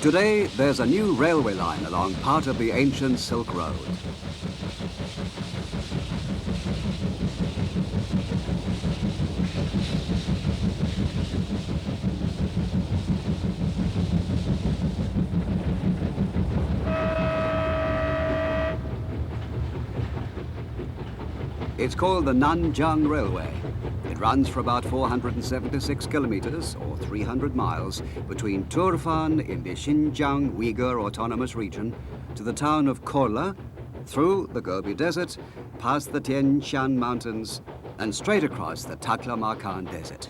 Today, there's a new railway line along part of the ancient Silk Road. It's called the Nanjing Railway. It runs for about 476 kilometers, or 300 miles, between Turfan in the Xinjiang Uyghur Autonomous Region to the town of Korla, through the Gobi Desert, past the Tian Shan Mountains, and straight across the Taklamakan Desert.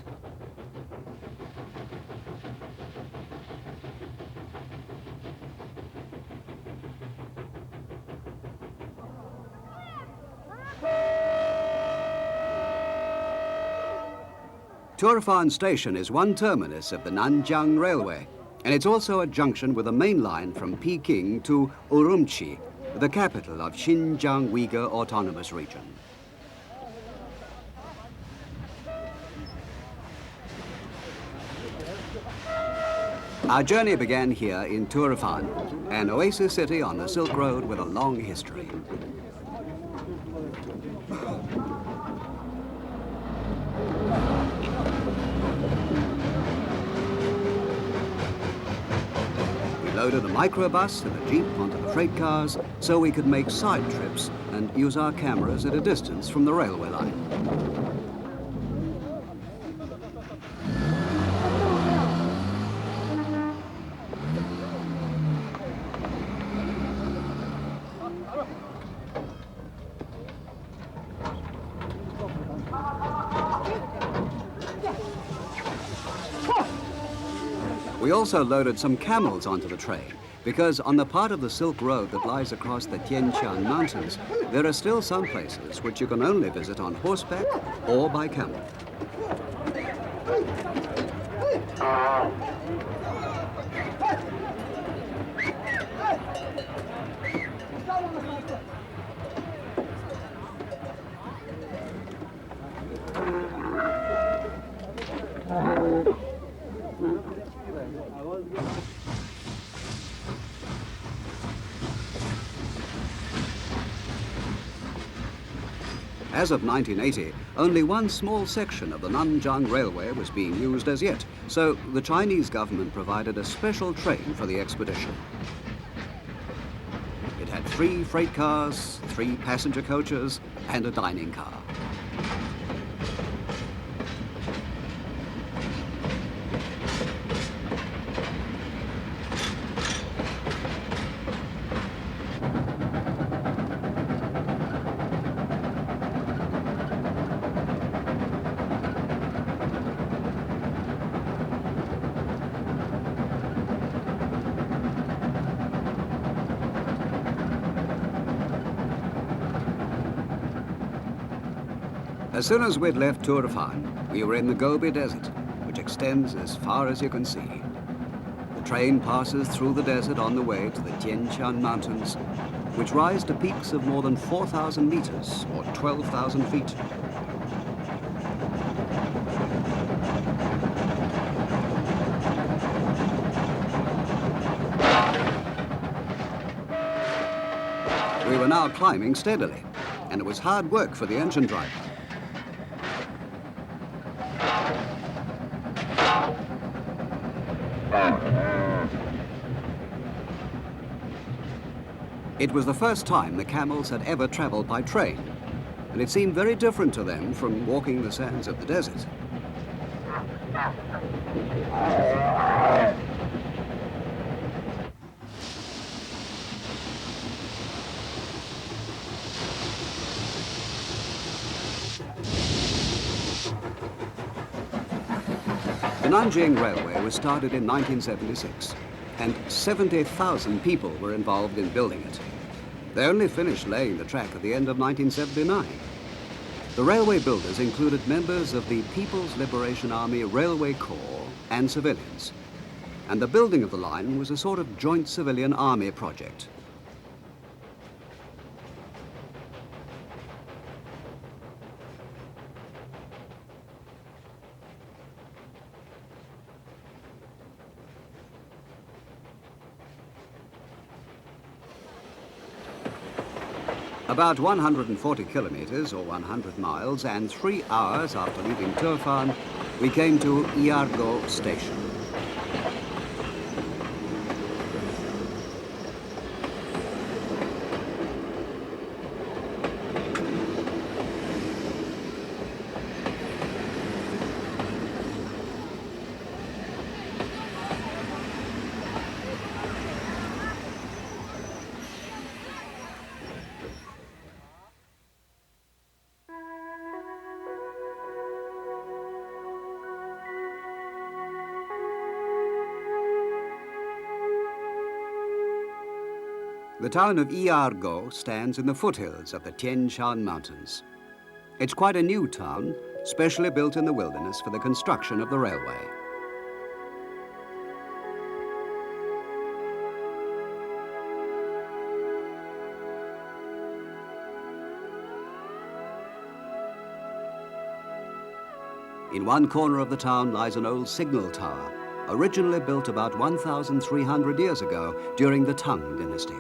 Turfan Station is one terminus of the Nanjing Railway, and it's also a junction with a main line from Peking to Urumqi, the capital of Xinjiang Uyghur Autonomous Region. Our journey began here in Turfan, an oasis city on the Silk Road with a long history. Loaded a microbus and a jeep onto the freight cars so we could make side trips and use our cameras at a distance from the railway line. We also loaded some camels onto the train, because on the part of the Silk Road that lies across the Tian Shan Mountains, there are still some places which you can only visit on horseback or by camel. As of 1980, only one small section of the Nanjing Railway was being used as yet, so the Chinese government provided a special train for the expedition. It had 3 freight cars, 3 passenger coaches, and a dining car. As soon as we'd left Turfan, we were in the Gobi Desert, which extends as far as you can see. The train passes through the desert on the way to the Tian Shan Mountains, which rise to peaks of more than 4,000 meters, or 12,000 feet. We were now climbing steadily, and it was hard work for the engine driver. It was the first time the camels had ever traveled by train, and it seemed very different to them from walking the sands of the desert. The Nanjing Railway was started in 1976, and 70,000 people were involved in building it. They only finished laying the track at the end of 1979. The railway builders included members of the People's Liberation Army Railway Corps and civilians, and the building of the line was a sort of joint civilian army project. About 140 kilometers or 100 miles and 3 hours after leaving Turfan, we came to Iargo station. The town of Iargo stands in the foothills of the Tian Mountains. It's quite a new town, specially built in the wilderness for the construction of the railway. In one corner of the town lies an old signal tower, originally built about 1,300 years ago during the Tang dynasty.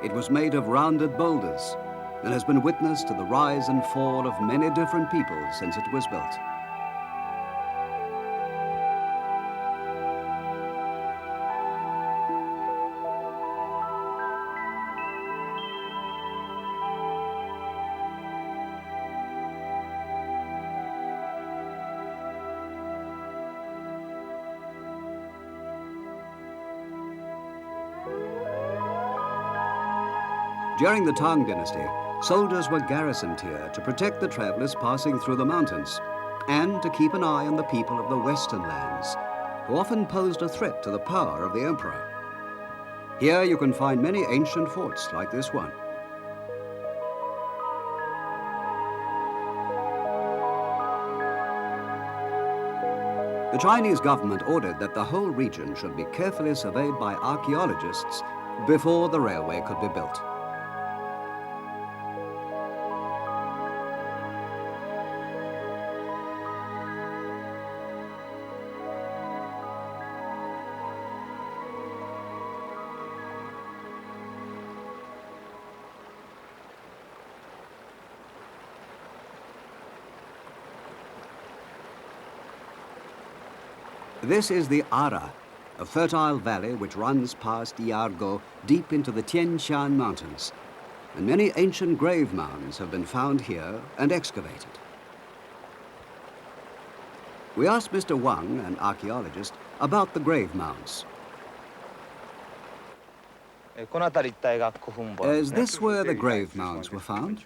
It was made of rounded boulders and has been witness to the rise and fall of many different peoples since it was built. During the Tang dynasty, soldiers were garrisoned here to protect the travelers passing through the mountains and to keep an eye on the people of the western lands, who often posed a threat to the power of the emperor. Here you can find many ancient forts like this one. The Chinese government ordered that the whole region should be carefully surveyed by archaeologists before the railway could be built. This is the Ara, a fertile valley which runs past Iargo deep into the Tian Shan Mountains, and many ancient grave mounds have been found here and excavated. We asked Mr. Wang, an archaeologist, about the grave mounds. Is this where the grave mounds were found?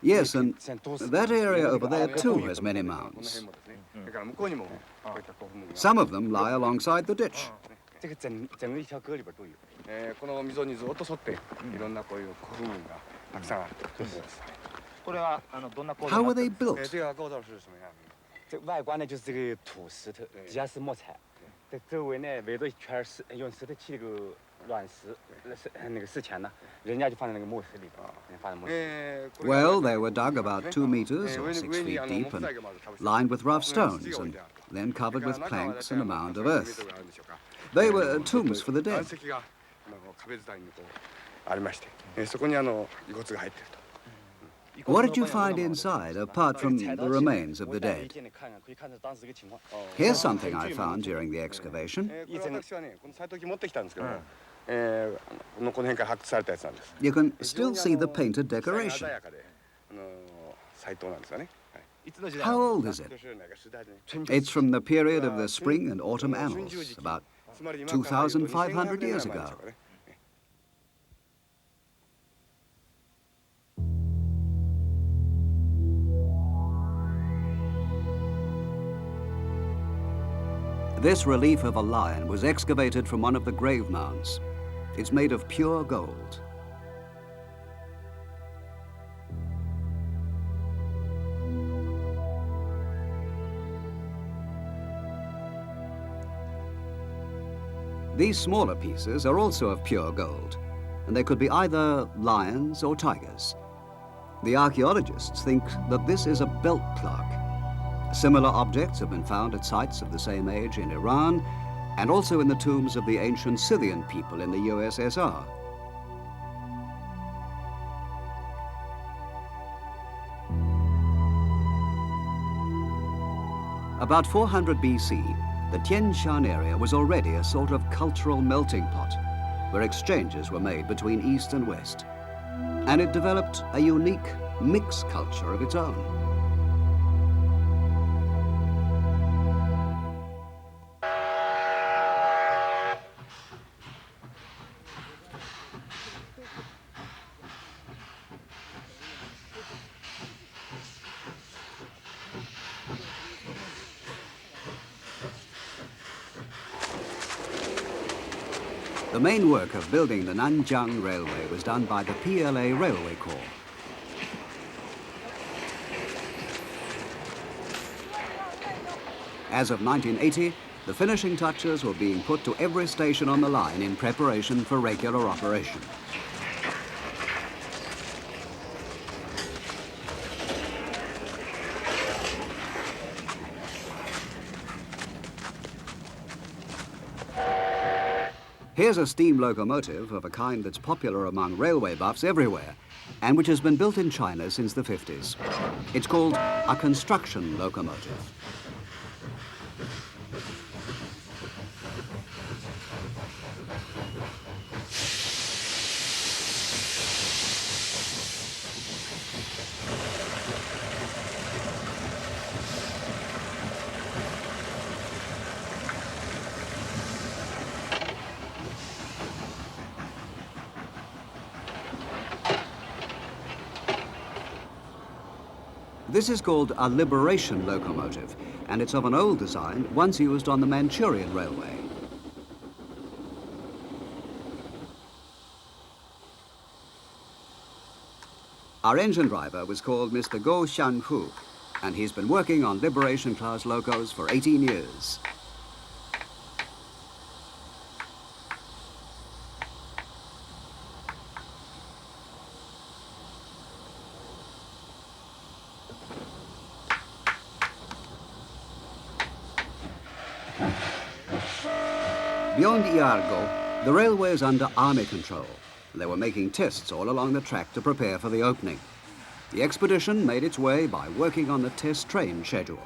Yes, and that area over there too has many mounds. Some of them lie alongside the ditch. How were they built? Well, they were dug about 2 meters or 6 feet deep and lined with rough stones and then covered with planks and a mound of earth. They were tombs for the dead. What did you find inside, apart from the remains of the dead? Here's something I found during the excavation. You can still see the painted decoration. How old is it? It's from the period of the spring and autumn annals, about 2,500 years ago. This relief of a lion was excavated from one of the grave mounds. It's made of pure gold. These smaller pieces are also of pure gold, and they could be either lions or tigers. The archaeologists think that this is a belt plug. Similar objects have been found at sites of the same age in Iran and also in the tombs of the ancient Scythian people in the USSR. About 400 BC, the Tian area was already a sort of cultural melting pot, where exchanges were made between East and West. And it developed a unique mixed culture of its own. The main work of building the Nanjiang Railway was done by the PLA Railway Corps. As of 1980, the finishing touches were being put to every station on the line in preparation for regular operation. Here's a steam locomotive of a kind that's popular among railway buffs everywhere, and which has been built in China since the 50s. It's called a construction locomotive. This is called a liberation locomotive, and it's of an old design once used on the Manchurian Railway. Our engine driver was called Mr. Go Shan-hu, and he's been working on liberation class locos for 18 years. Beyond Iargo, the railway is under army control. They were making tests all along the track to prepare for the opening. The expedition made its way by working on the test train schedule.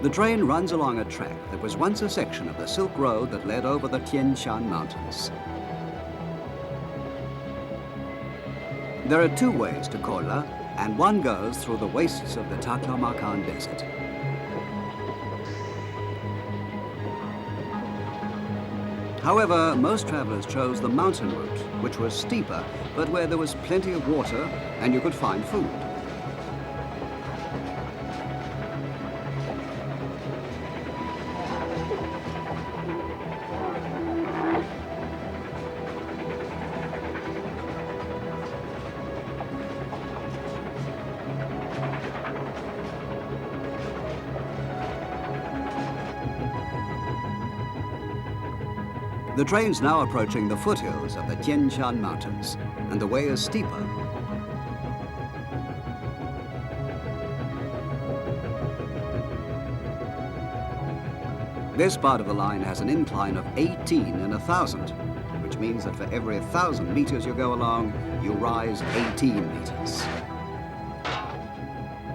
The train runs along a track that was once a section of the Silk Road that led over the Tian Mountains. There are two ways to Kola, and one goes through the wastes of the Taklamakan Desert. However, most travelers chose the mountain route, which was steeper, but where there was plenty of water and you could find food. The train's now approaching the foothills of the Tian Mountains, and the way is steeper. This part of the line has an incline of 18 in 1,000, which means that for every 1,000 meters you go along, you rise 18 meters.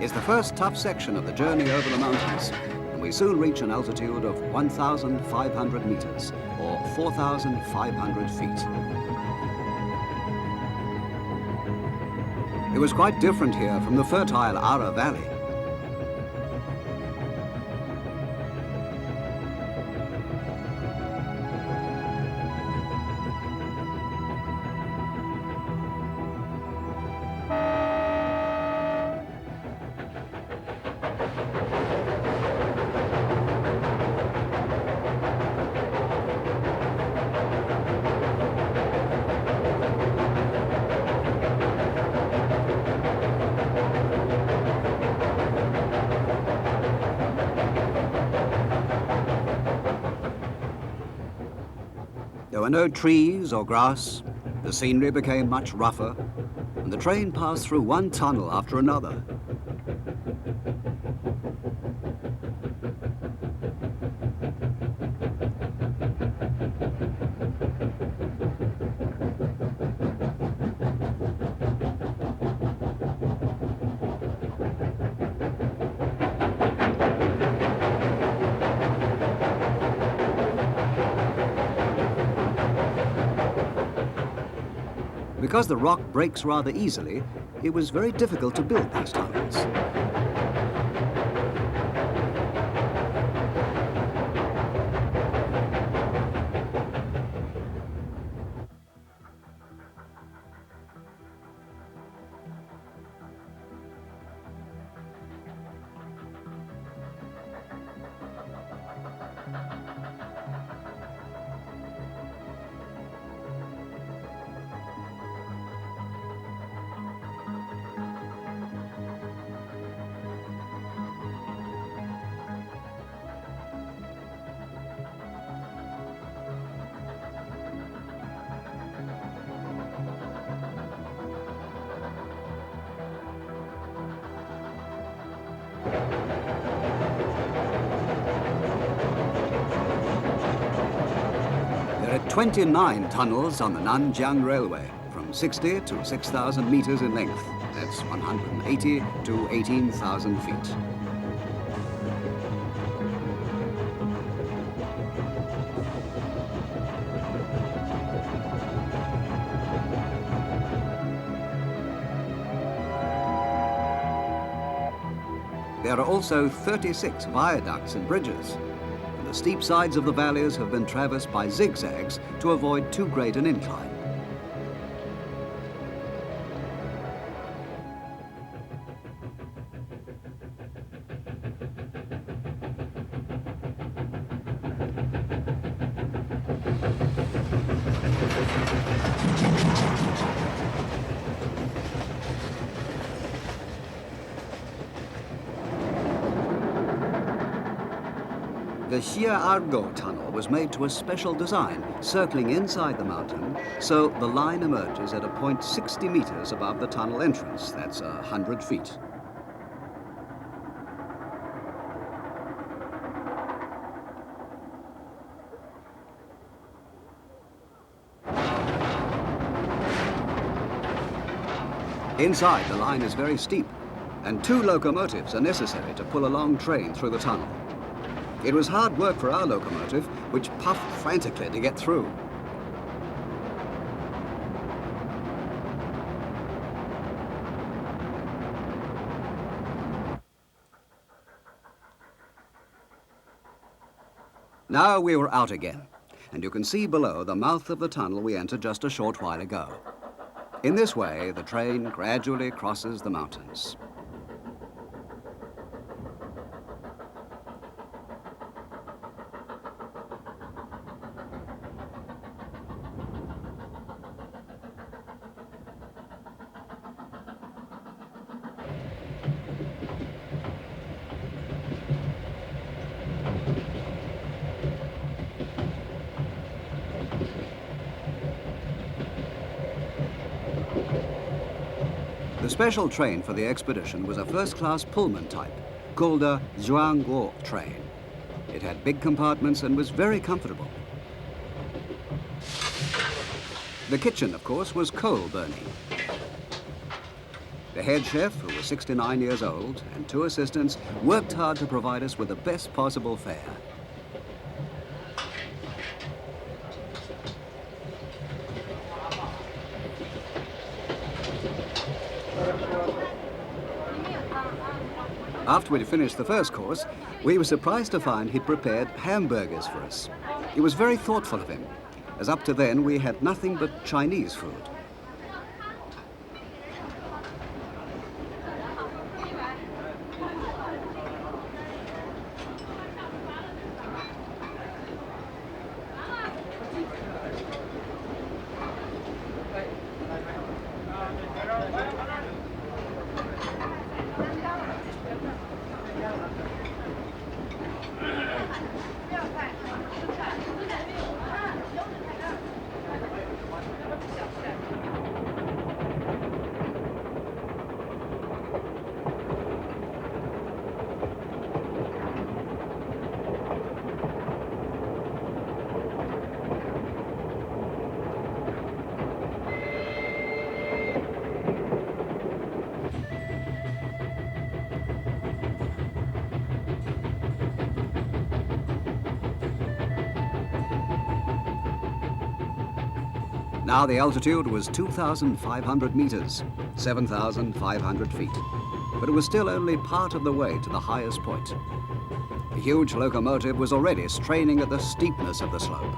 It's the first tough section of the journey over the mountains, and we soon reach an altitude of 1,500 meters, or 4,500 feet. It was quite different here from the fertile Ara Valley. There were no trees or grass. The scenery became much rougher, and the train passed through one tunnel after another. Because the rock breaks rather easily, it was very difficult to build these tunnels. There are 29 tunnels on the Nanjiang Railway, from 60 to 6,000 meters in length. That's 180 to 18,000 feet. There are also 36 viaducts and bridges. And the steep sides of the valleys have been traversed by zigzags to avoid too great an incline. The Xia-Argo tunnel was made to a special design, circling inside the mountain, so the line emerges at a point 60 meters above the tunnel entrance. That's 100 feet. Inside, the line is very steep, and 2 locomotives are necessary to pull a long train through the tunnel. It was hard work for our locomotive, which puffed frantically to get through. Now we were out again, and you can see below the mouth of the tunnel we entered just a short while ago. In this way, the train gradually crosses the mountains. The special train for the expedition was a first-class Pullman type, called a Zhuangguo train. It had big compartments and was very comfortable. The kitchen, of course, was coal burning. The head chef, who was 69 years old, and 2 assistants, worked hard to provide us with the best possible fare. After we'd finished the first course, we were surprised to find he'd prepared hamburgers for us. It was very thoughtful of him, as up to then we had nothing but Chinese food. Now the altitude was 2,500 meters, 7,500 feet. But it was still only part of the way to the highest point. The huge locomotive was already straining at the steepness of the slope.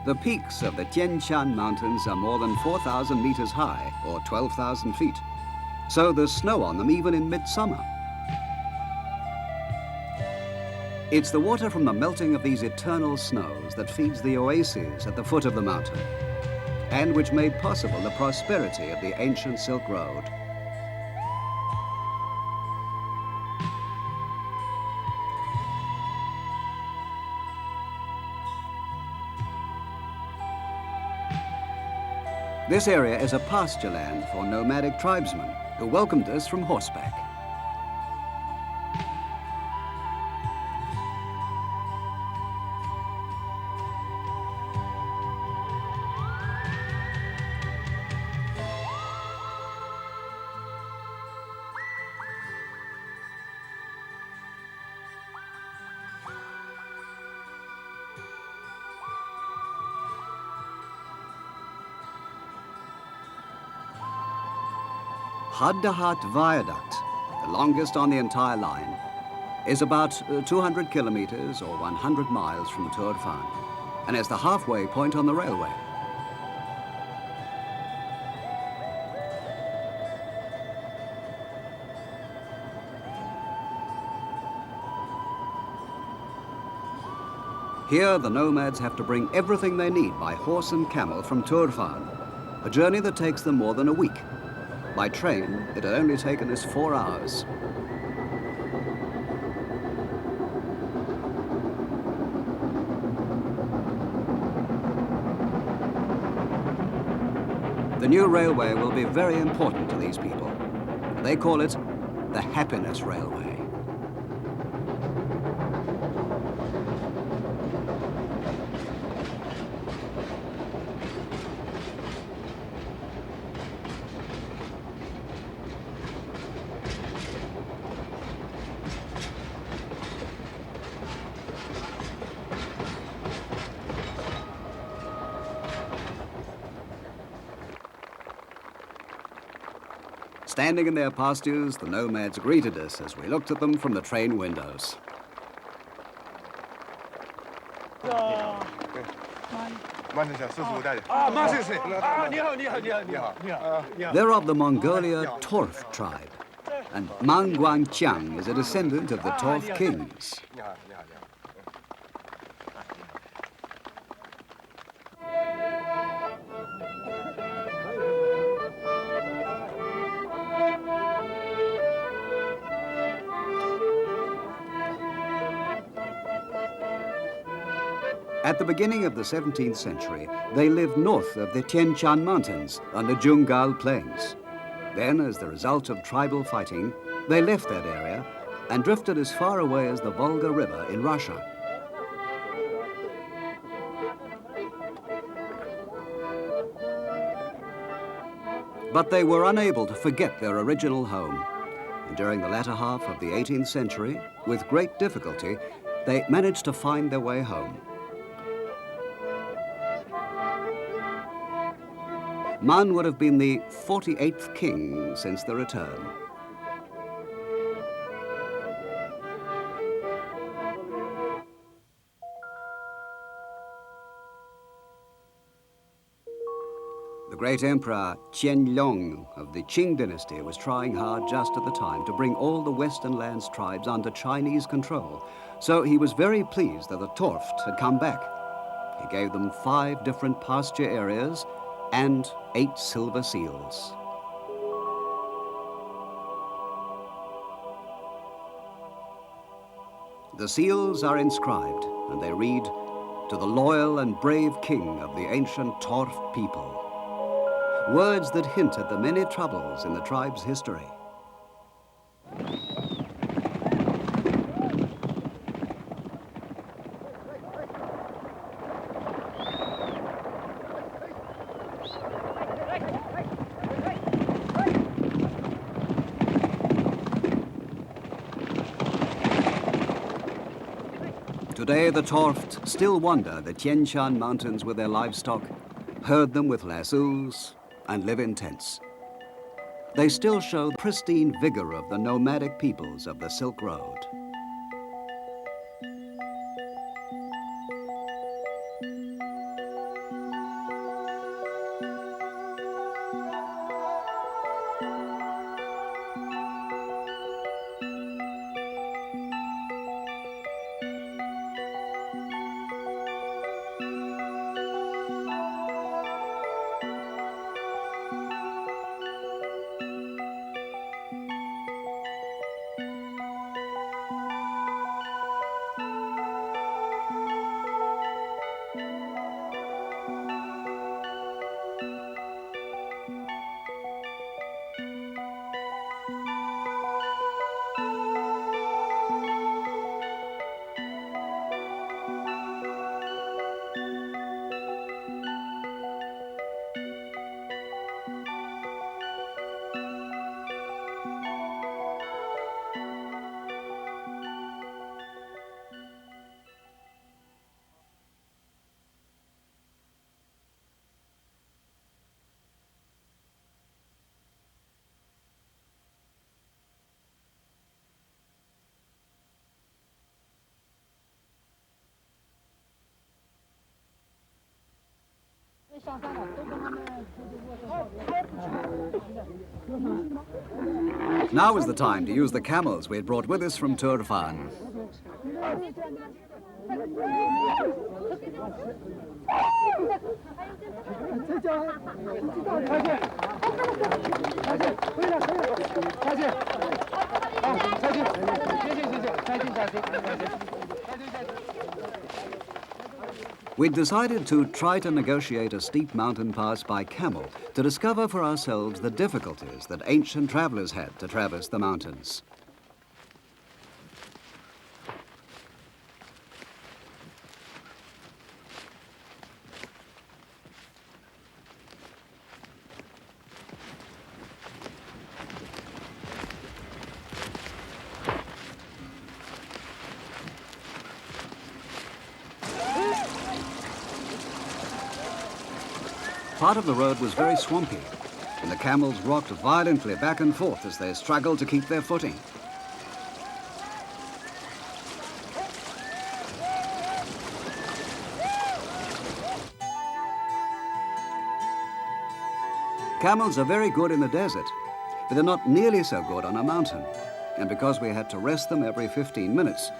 The peaks of the Shan Mountains are more than 4,000 meters high, or 12,000 feet. So there's snow on them even in midsummer. It's the water from the melting of these eternal snows that feeds the oases at the foot of the mountain, and which made possible the prosperity of the ancient Silk Road. This area is a pasture land for nomadic tribesmen who welcomed us from horseback. Haddahat Viaduct, the longest on the entire line, is about 200 kilometers or 100 miles from Turfan, and is the halfway point on the railway. Here, the nomads have to bring everything they need by horse and camel from Turfan, a journey that takes them more than a week. By train, it had only taken us 4 hours. The new railway will be very important to these people. They call it the Happiness Railway. Standing in their pastures, the nomads greeted us as we looked at them from the train windows. They're of the Mongolia Torf tribe, and Mang Guangqiang is a descendant of the Torf kings. At the beginning of the 17th century, they lived north of the Tian Mountains on the Jungal Plains. Then, as the result of tribal fighting, they left that area and drifted as far away as the Volga River in Russia. But they were unable to forget their original home. And during the latter half of the 18th century, with great difficulty, they managed to find their way home. Man would have been the 48th king since the return. The great emperor Qianlong of the Qing dynasty was trying hard just at the time to bring all the Western lands tribes under Chinese control. So he was very pleased that the Torft had come back. He gave them 5 different pasture areas and 8 silver seals. The seals are inscribed, and they read, "To the loyal and brave king of the ancient Torf people." Words that hint at the many troubles in the tribe's history. Today, the Torft still wander the Tian mountains with their livestock, herd them with lassos, and live in tents. They still show the pristine vigor of the nomadic peoples of the Silk Road. Now is the time to use the camels we had brought with us from Turfan. We'd decided to try to negotiate a steep mountain pass by camel to discover for ourselves the difficulties that ancient travelers had to traverse the mountains. Part of the road was very swampy, and the camels rocked violently back and forth as they struggled to keep their footing. Camels are very good in the desert, but they're not nearly so good on a mountain. And because we had to rest them every 15 minutes,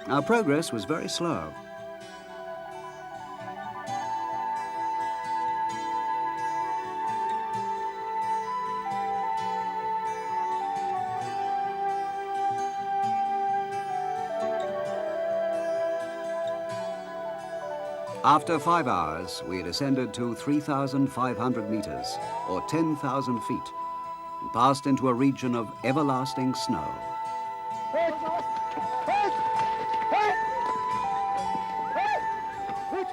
our progress was very slow. After 5 hours, we had ascended to 3,500 meters, or 10,000 feet, and passed into a region of everlasting snow.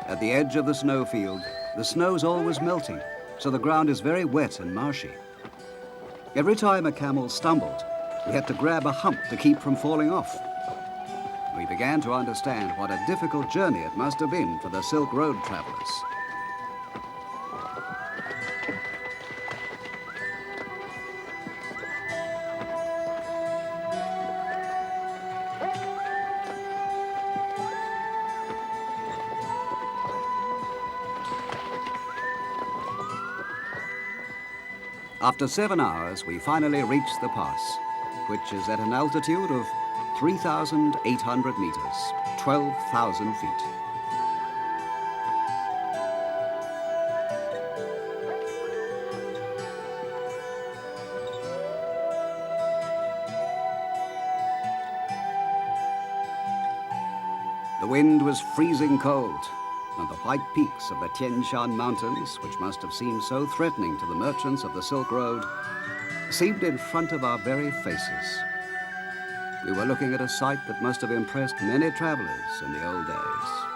At the edge of the snowfield, the snow's always melting, so the ground is very wet and marshy. Every time a camel stumbled, we had to grab a hump to keep from falling off. We began to understand what a difficult journey it must have been for the Silk Road travelers. After 7 hours, we finally reached the pass, which is at an altitude of 3,800 meters, 12,000 feet. The wind was freezing cold, and the white peaks of the Tian mountains, which must have seemed so threatening to the merchants of the Silk Road, seemed in front of our very faces. We were looking at a sight that must have impressed many travelers in the old days.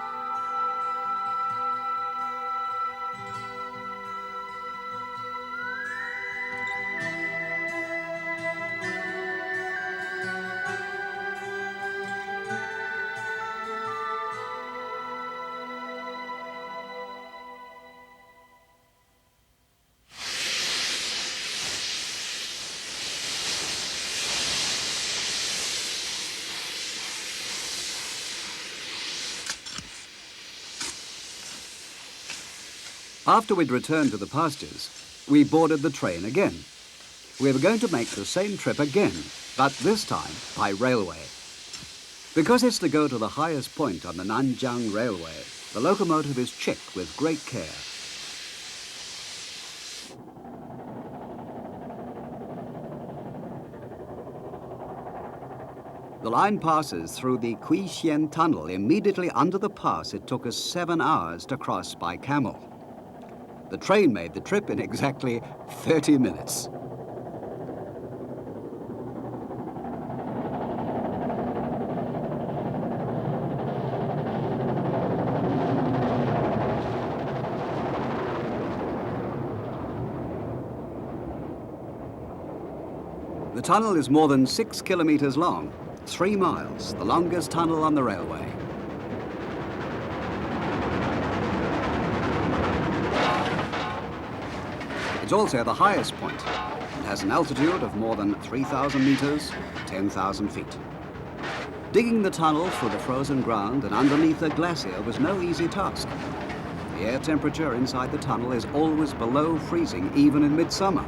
After we'd returned to the pastures, we boarded the train again. We were going to make the same trip again, but this time by railway. Because it's to go to the highest point on the Nanjiang Railway, the locomotive is checked with great care. The line passes through the Shan tunnel. Immediately under the pass, it took us 7 hours to cross by camel. The train made the trip in exactly 30 minutes. The tunnel is more than 6 kilometers long, 3 miles, the longest tunnel on the railway. It's also the highest point. It has an altitude of more than 3,000 meters, 10,000 feet. Digging the tunnel through the frozen ground and underneath a glacier was no easy task. The air temperature inside the tunnel is always below freezing, even in midsummer.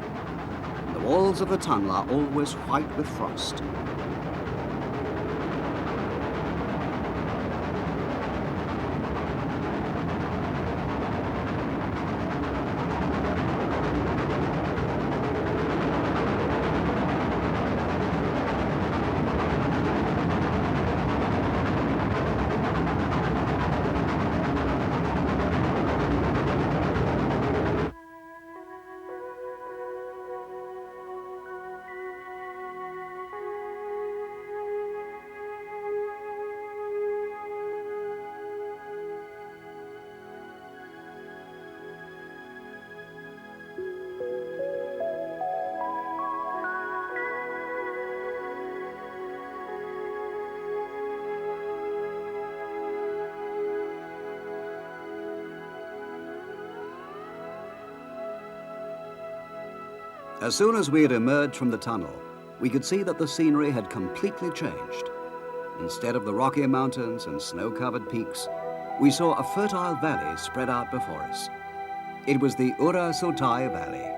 The walls of the tunnel are always white with frost. As soon as we had emerged from the tunnel, we could see that the scenery had completely changed. Instead of the rocky mountains and snow-covered peaks, we saw a fertile valley spread out before us. It was the Ura Sotai Valley.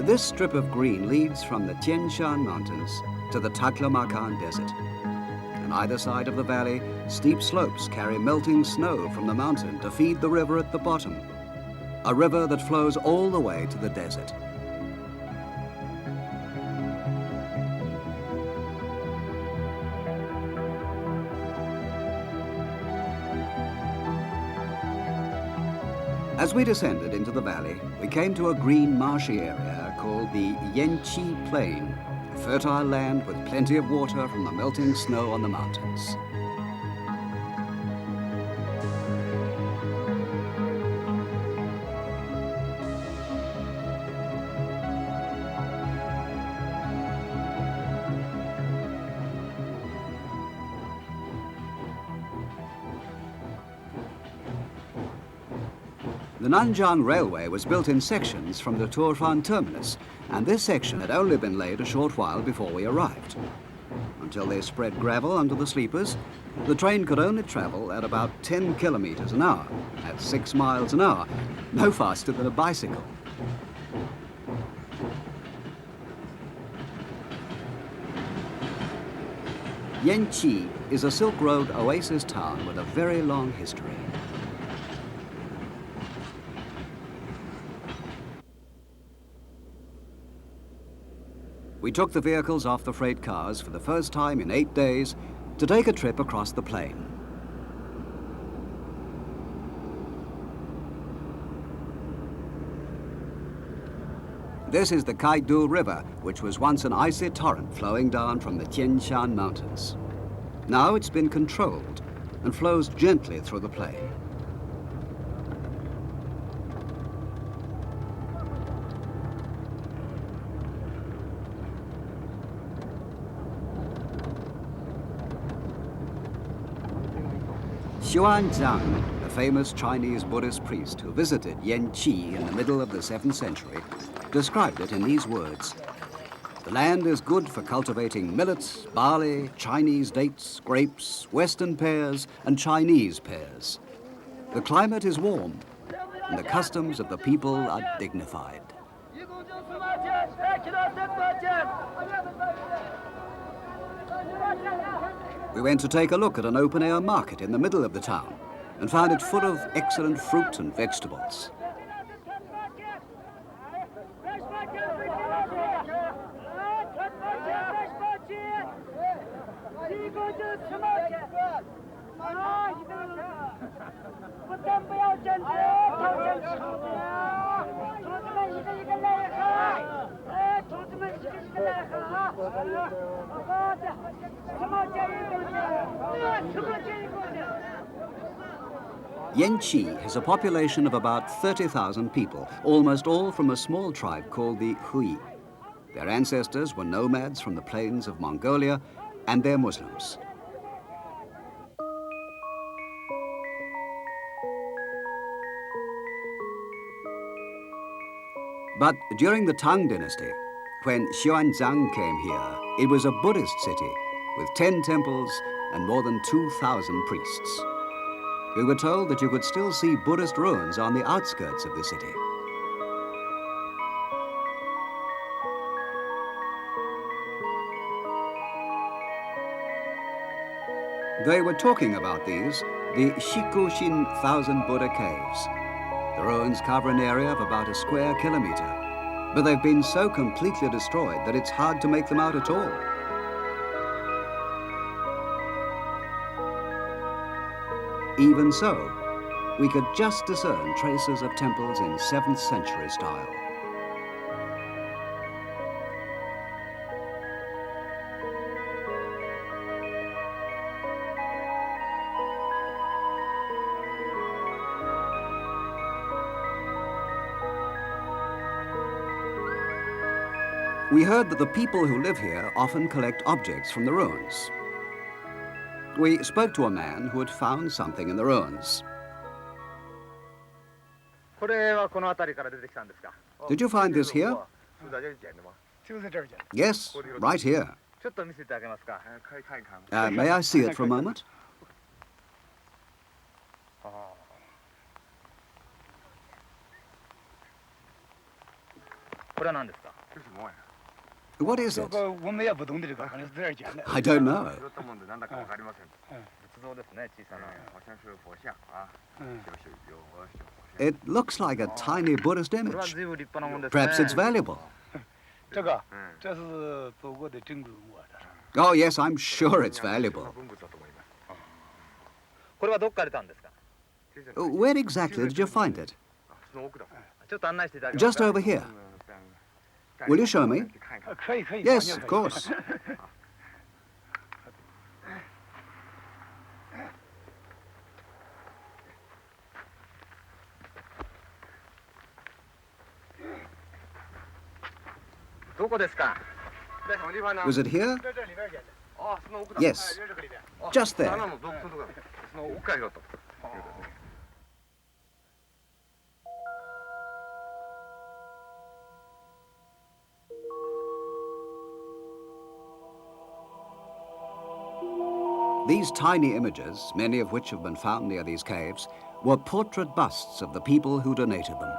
This strip of green leads from the Shan Mountains to the Taklamakan Desert. On either side of the valley, steep slopes carry melting snow from the mountain to feed the river at the bottom, a river that flows all the way to the desert. As we descended into the valley, we came to a green marshy area called the Yanqi Plain, a fertile land with plenty of water from the melting snow on the mountains. The Nanjiang Railway was built in sections from the Turfan terminus, and this section had only been laid a short while before we arrived. Until they spread gravel under the sleepers, the train could only travel at about 10 kilometers an hour, at 6 miles an hour, no faster than a bicycle. Yanqi is a Silk Road oasis town with a very long history. We took the vehicles off the freight cars for the first time in 8 days to take a trip across the plain. This is the Kaidu River, which was once an icy torrent flowing down from the Shan mountains. Now it's been controlled and flows gently through the plain. Xuanzang, the famous Chinese Buddhist priest who visited Yanqi in the middle of the 7th century, described it in these words. The land is good for cultivating millet, barley, Chinese dates, grapes, Western pears, and Chinese pears. The climate is warm, and the customs of the people are dignified. We went to take a look at an open-air market in the middle of the town and found it full of excellent fruit and vegetables. Yanqi has a population of about 30,000 people, almost all from a small tribe called the Hui. Their ancestors were nomads from the plains of Mongolia, and they're Muslims. But during the Tang dynasty, when Xuanzang came here, it was a Buddhist city with 10 temples and more than 2,000 priests. We were told that you could still see Buddhist ruins on the outskirts of the city. They were talking about these, the Shikushin 1,000 Buddha caves. The ruins cover an area of about a square kilometer, but they've been so completely destroyed that it's hard to make them out at all. Even so, we could just discern traces of temples in 7th century style. We heard that the people who live here often collect objects from the ruins. We spoke to a man who had found something in the ruins. Did you find this here? Yes, right here. May I see it for a moment? What is it? I don't know. It looks like a tiny Buddhist image. Perhaps it's valuable. Oh, yes, I'm sure it's valuable. Where exactly did you find it? Just over here. Will you show me? Yes, of course. Was it here? Yes, just there. These tiny images, many of which have been found near these caves, were portrait busts of the people who donated them.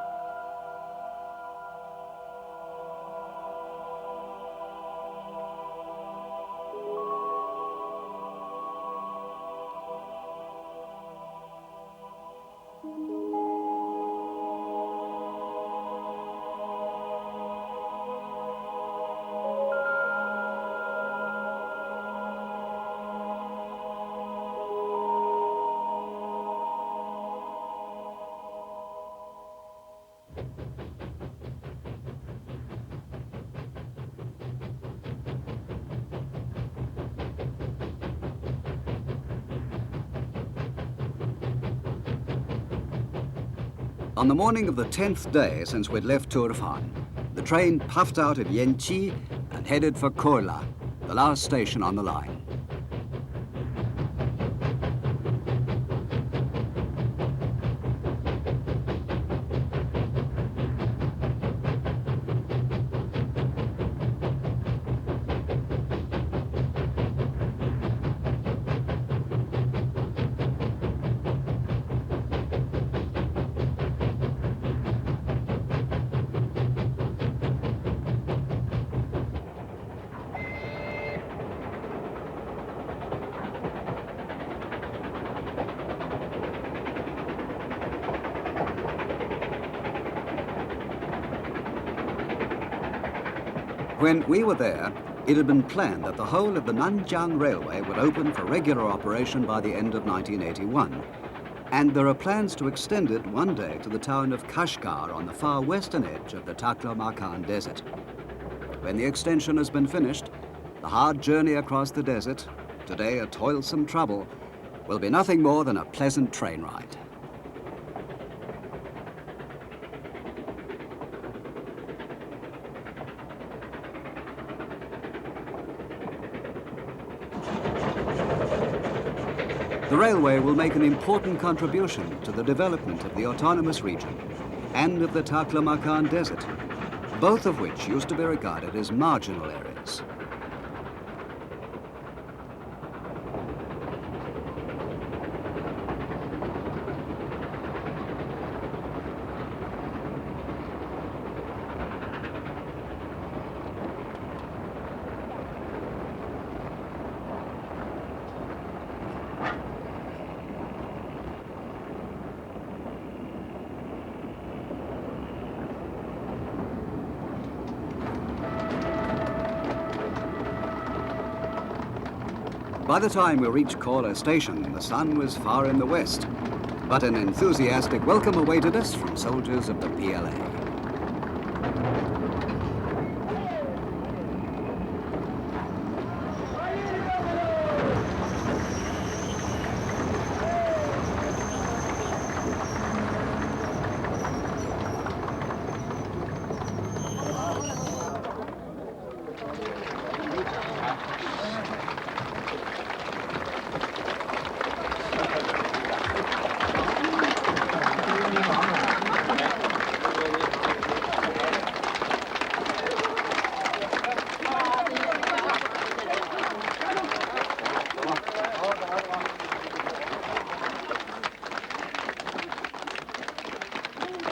On the morning of the 10th day since we'd left Turfan, the train puffed out of Yanqi and headed for Kola, the last station on the line. When we were there, it had been planned that the whole of the Nanjiang Railway would open for regular operation by the end of 1981. And there are plans to extend it one day to the town of Kashgar on the far western edge of the Taklamakan Desert. When the extension has been finished, the hard journey across the desert, today a toilsome trouble, will be nothing more than a pleasant train ride. The railway will make an important contribution to the development of the autonomous region and of the Taklamakan Desert, both of which used to be regarded as marginal areas. By the time we reached Kola station, the sun was far in the west, but an enthusiastic welcome awaited us from soldiers of the PLA.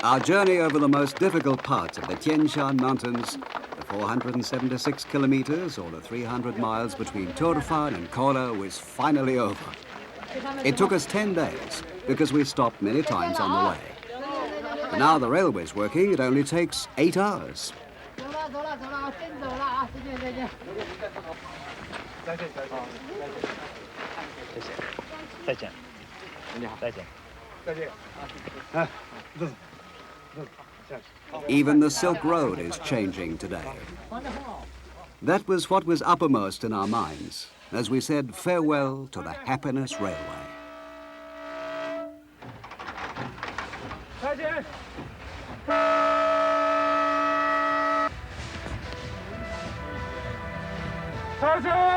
Our journey over the most difficult parts of the Tian Mountains, the 476 kilometers or the 300 miles between Turfan and Kola, was finally over. It took us 10 days because we stopped many times on the way. But now the railway's working, it only takes 8 hours. Even the Silk Road is changing today. That was what was uppermost in our minds as we said farewell to the Happiness Railway. Sergeant!